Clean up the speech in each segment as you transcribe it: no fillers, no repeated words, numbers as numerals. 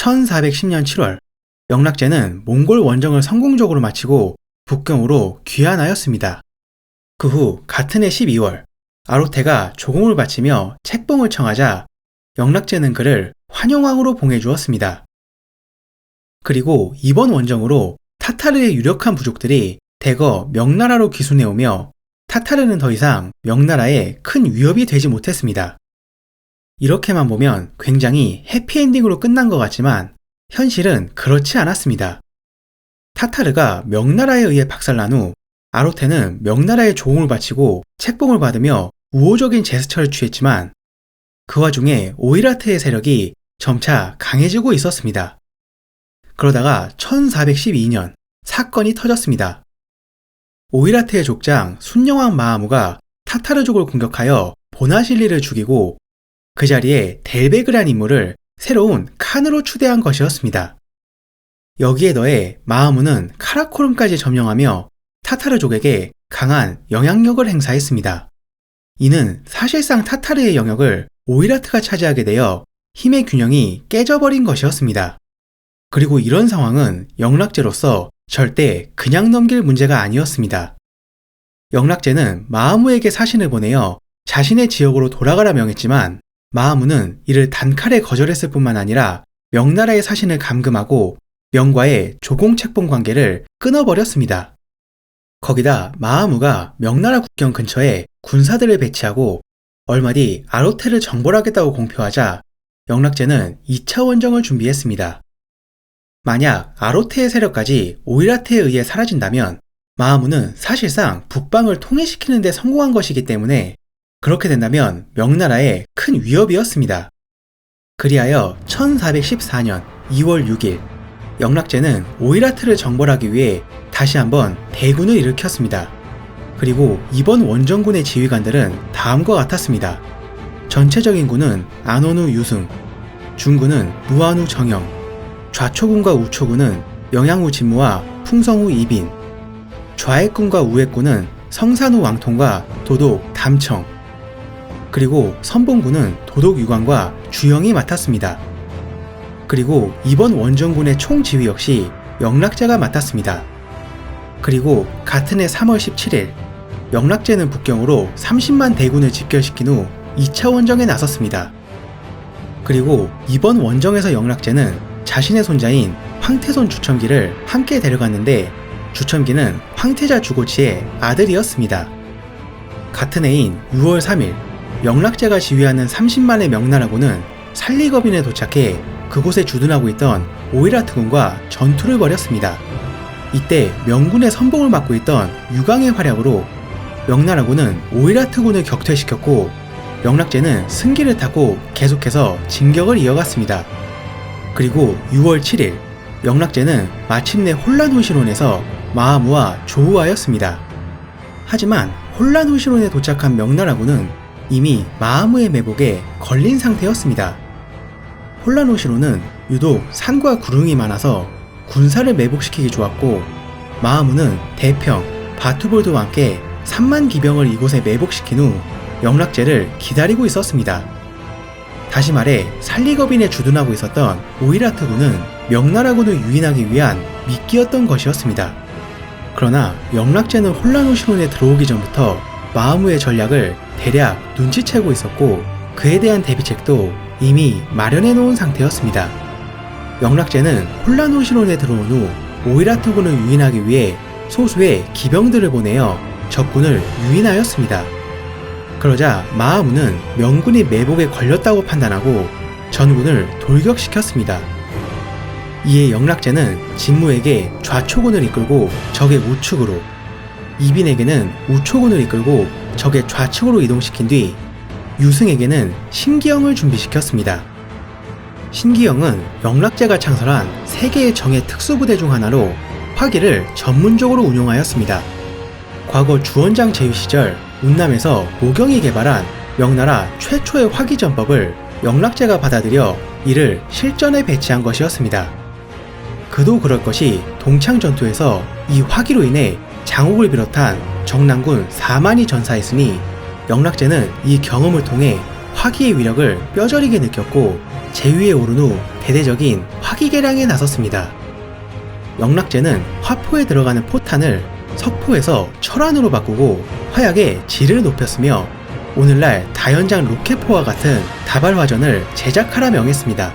1410년 7월, 영락제는 몽골 원정을 성공적으로 마치고 북경으로 귀환하였습니다. 그 후 같은 해 12월, 아로테가 조공을 바치며 책봉을 청하자 영락제는 그를 환영왕으로 봉해주었습니다. 그리고 이번 원정으로 타타르의 유력한 부족들이 대거 명나라로 귀순해오며 타타르는 더 이상 명나라에 큰 위협이 되지 못했습니다. 이렇게만 보면 굉장히 해피엔딩으로 끝난 것 같지만 현실은 그렇지 않았습니다. 타타르가 명나라에 의해 박살난 후 아로테는 명나라에 조공을 바치고 책봉을 받으며 우호적인 제스처를 취했지만 그 와중에 오이라트의 세력이 점차 강해지고 있었습니다. 그러다가 1412년 사건이 터졌습니다. 오이라트의 족장 순영왕 마하무가 타타르족을 공격하여 보나실리를 죽이고 그 자리에 델베그란 인물을 새로운 칸으로 추대한 것이었습니다. 여기에 더해 마하무는 카라코름까지 점령하며 타타르족에게 강한 영향력을 행사했습니다. 이는 사실상 타타르의 영역을 오이라트가 차지하게 되어 힘의 균형이 깨져버린 것이었습니다. 그리고 이런 상황은 영락제로서 절대 그냥 넘길 문제가 아니었습니다. 영락제는 마하무에게 사신을 보내어 자신의 지역으로 돌아가라 명했지만 마하무는 이를 단칼에 거절했을 뿐만 아니라 명나라의 사신을 감금하고 명과의 조공책봉 관계를 끊어버렸습니다. 거기다 마하무가 명나라 국경 근처에 군사들을 배치하고 얼마 뒤 아로테를 정벌하겠다고 공표하자 영락제는 2차 원정을 준비했습니다. 만약 아로테의 세력까지 오이라트에 의해 사라진다면 마하무는 사실상 북방을 통일시키는 데 성공한 것이기 때문에 그렇게 된다면 명나라에 큰 위협이었습니다. 그리하여 1414년 2월 6일 영락제는 오이라트를 정벌하기 위해 다시 한번 대군을 일으켰습니다. 그리고 이번 원정군의 지휘관들은 다음과 같았습니다. 전체적인 군은 안원우 유승, 중군은 무한우 정영, 좌초군과 우초군은 영양우 진무와 풍성우 이빈, 좌액군과 우액군은 성산우 왕통과 도독 담청, 그리고 선봉군은 도독 유광과 주영이 맡았습니다. 그리고 이번 원정군의 총지휘 역시 영락제가 맡았습니다. 그리고 같은 해 3월 17일 영락제는 북경으로 30만 대군을 집결시킨 후 2차 원정에 나섰습니다. 그리고 이번 원정에서 영락제는 자신의 손자인 황태손 주첨기를 함께 데려갔는데 주첨기는 황태자 주고치의 아들이었습니다. 같은 해인 6월 3일 영락제가 지휘하는 30만의 명나라군은 살리거빈에 도착해 그곳에 주둔하고 있던 오이라트군과 전투를 벌였습니다. 이때 명군의 선봉을 맡고 있던 유광의 활약으로 명나라군은 오이라트군을 격퇴시켰고 영락제는 승기를 타고 계속해서 진격을 이어갔습니다. 그리고 6월 7일 영락제는 마침내 혼란후시론에서 마하무와 조우하였습니다. 하지만 혼란후시론에 도착한 명나라군은 이미 마하무의 매복에 걸린 상태였습니다. 혼란후시론은 유독 산과 구릉이 많아서 군사를 매복시키기 좋았고 마하무는 대평, 바투볼드와 함께 3만 기병을 이곳에 매복시킨 후 영락제를 기다리고 있었습니다. 다시 말해 살리거빈에 주둔하고 있었던 오이라트군은 명나라군을 유인하기 위한 미끼였던 것이었습니다. 그러나 영락제는 혼란후시론에 들어오기 전부터 마하무의 전략을 대략 눈치채고 있었고 그에 대한 대비책도 이미 마련해 놓은 상태였습니다. 영락제는 혼란후시론에 들어온 후 오이라트군을 유인하기 위해 소수의 기병들을 보내어 적군을 유인하였습니다. 그러자 마하무는 명군이 매복에 걸렸다고 판단하고 전군을 돌격시켰습니다. 이에 영락제는 진무에게 좌초군을 이끌고 적의 우측으로, 이빈에게는 우초군을 이끌고 적의 좌측으로 이동시킨 뒤 유승에게는 신기영을 준비시켰습니다. 신기영은 영락제가 창설한 세계의 정예 특수부대 중 하나로 화기를 전문적으로 운용하였습니다. 과거 주원장 제위 시절 운남에서 모경이 개발한 명나라 최초의 화기전법을 영락제가 받아들여 이를 실전에 배치한 것이었습니다. 그도 그럴 것이 동창 전투에서 이 화기로 인해 장옥을 비롯한 정난군 4만이 전사했으니 영락제는 이 경험을 통해 화기의 위력을 뼈저리게 느꼈고 제위에 오른 후 대대적인 화기 개량에 나섰습니다. 영락제는 화포에 들어가는 포탄을 석포에서 철환으로 바꾸고 화약의 질을 높였으며 오늘날 다연장 로켓포와 같은 다발화전을 제작하라 명했습니다.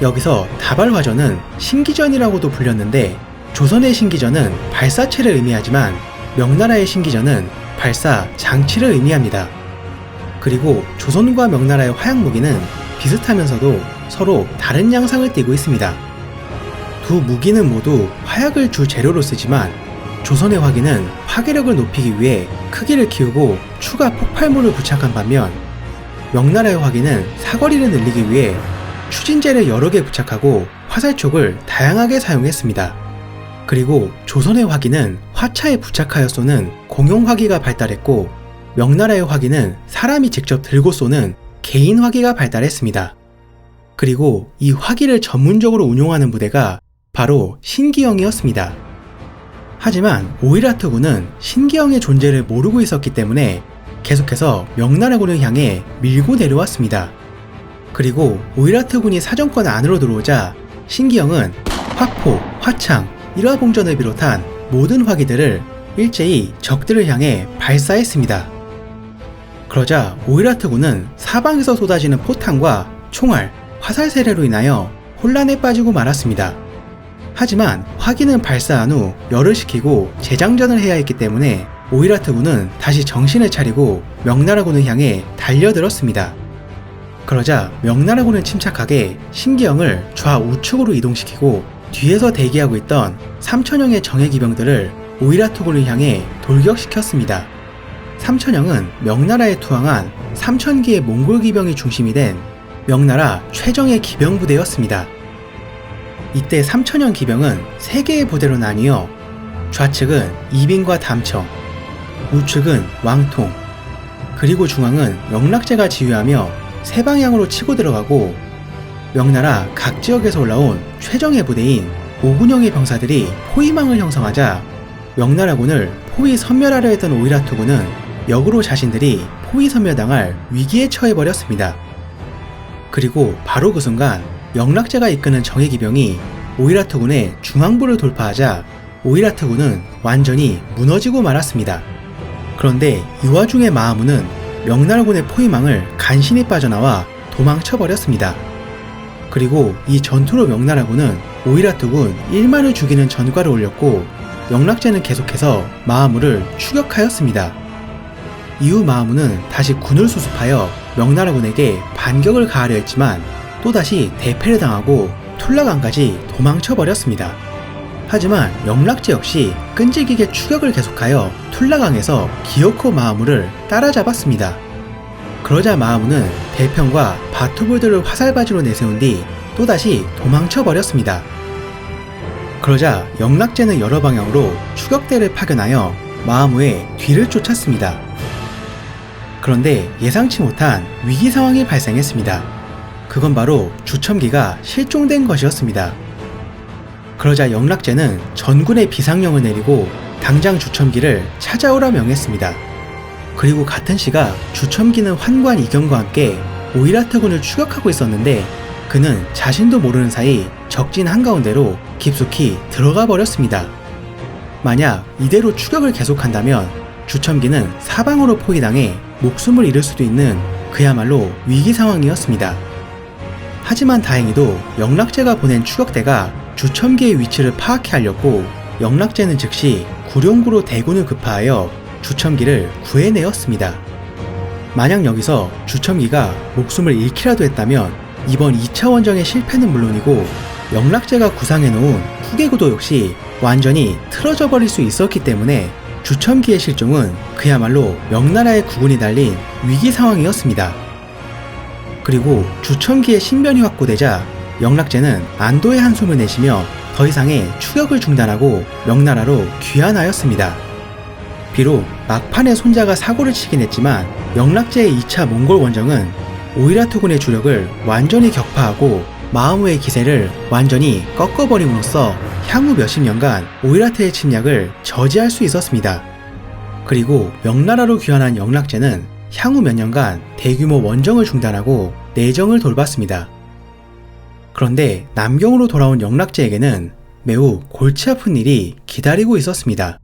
여기서 다발화전은 신기전이라고도 불렸는데 조선의 신기전은 발사체를 의미하지만 명나라의 신기전은 발사 장치를 의미합니다. 그리고 조선과 명나라의 화약무기는 비슷하면서도 서로 다른 양상을 띠고 있습니다. 두 무기는 모두 화약을 주 재료로 쓰지만 조선의 화기는 파괴력을 높이기 위해 크기를 키우고 추가 폭발물을 부착한 반면 명나라의 화기는 사거리를 늘리기 위해 추진제를 여러 개 부착하고 화살촉을 다양하게 사용했습니다. 그리고 조선의 화기는 화차에 부착하여 쏘는 공용 화기가 발달했고 명나라의 화기는 사람이 직접 들고 쏘는 개인 화기가 발달했습니다. 그리고 이 화기를 전문적으로 운용하는 부대가 바로 신기영이었습니다. 하지만 오이라트군은 신기영의 존재를 모르고 있었기 때문에 계속해서 명나라군을 향해 밀고 내려왔습니다. 그리고 오이라트군이 사정권 안으로 들어오자 신기영은 화포, 화창, 일화봉전을 비롯한 모든 화기들을 일제히 적들을 향해 발사했습니다. 그러자 오이라트군은 사방에서 쏟아지는 포탄과 총알, 화살 세례로 인하여 혼란에 빠지고 말았습니다. 하지만 화기는 발사한 후 열을 식히고 재장전을 해야 했기 때문에 오이라트군은 다시 정신을 차리고 명나라군을 향해 달려들었습니다. 그러자 명나라군은 침착하게 신기영을 좌우측으로 이동시키고 뒤에서 대기하고 있던 3,000명의 정예기병들을 오이라트군을 향해 돌격시켰습니다. 3,000명은 명나라에 투항한 3,000기의 몽골 기병이 중심이 된 명나라 최정예 기병부대였습니다. 이때 3,000명 기병은 3개의 부대로 나뉘어 좌측은 이빈과 담청, 우측은 왕통, 그리고 중앙은 영락제가 지휘하며 세 방향으로 치고 들어가고 명나라 각 지역에서 올라온 최정예 부대인 5군영의 병사들이 포위망을 형성하자 명나라군을 포위 섬멸하려 했던 오이라트군은 역으로 자신들이 포위 섬멸당할 위기에 처해버렸습니다. 그리고 바로 그 순간 영락제가 이끄는 정예기병이 오이라트군의 중앙부를 돌파하자 오이라트군은 완전히 무너지고 말았습니다. 그런데 이 와중에 마하무는 명나라군의 포위망을 간신히 빠져나와 도망쳐버렸습니다. 그리고 이 전투로 명나라군은 오이라트군 1만을 죽이는 전과를 올렸고 영락제는 계속해서 마하무를 추격하였습니다. 이후 마하무는 다시 군을 수습하여 명나라군에게 반격을 가하려 했지만 또다시 대패를 당하고 툴라강까지 도망쳐버렸습니다. 하지만 영락제 역시 끈질기게 추격을 계속하여 툴라강에서 기어코 마하무를 따라잡았습니다. 그러자 마하무는 대평과 바투불들을 화살바지로 내세운 뒤 또다시 도망쳐버렸습니다. 그러자 영락제는 여러 방향으로 추격대를 파견하여 마하무의 뒤를 쫓았습니다. 그런데 예상치 못한 위기 상황이 발생했습니다. 그건 바로 주첨기가 실종된 것이었습니다. 그러자 영락제는 전군에 비상령을 내리고 당장 주첨기를 찾아오라 명했습니다. 그리고 같은 시각 주첨기는 환관 이경과 함께 오이라트군을 추격하고 있었는데 그는 자신도 모르는 사이 적진 한가운데로 깊숙이 들어가 버렸습니다. 만약 이대로 추격을 계속한다면 주첨기는 사방으로 포위당해 목숨을 잃을 수도 있는 그야말로 위기 상황이었습니다. 하지만 다행히도 영락제가 보낸 추격대가 주첨기의 위치를 파악해 알렸고 영락제는 즉시 구룡구로 대군을 급파하여 주첨기를 구해내었습니다. 만약 여기서 주첨기가 목숨을 잃기라도 했다면 이번 2차 원정의 실패는 물론이고 영락제가 구상해놓은 후계구도 역시 완전히 틀어져 버릴 수 있었기 때문에 주첨기의 실종은 그야말로 명나라의 국운이 달린 위기 상황이었습니다. 그리고 주첨기의 신변이 확보되자 영락제는 안도의 한숨을 내쉬며 더 이상의 추격을 중단하고 명나라로 귀환하였습니다. 비록 막판에 손자가 사고를 치긴 했지만 영락제의 2차 몽골 원정은 오이라트군의 주력을 완전히 격파하고 마하무의 기세를 완전히 꺾어버림으로써 향후 몇십 년간 오이라트의 침략을 저지할 수 있었습니다. 그리고 명나라로 귀환한 영락제는 향후 몇 년간 대규모 원정을 중단하고 내정을 돌봤습니다. 그런데 남경으로 돌아온 영락제에게는 매우 골치 아픈 일이 기다리고 있었습니다.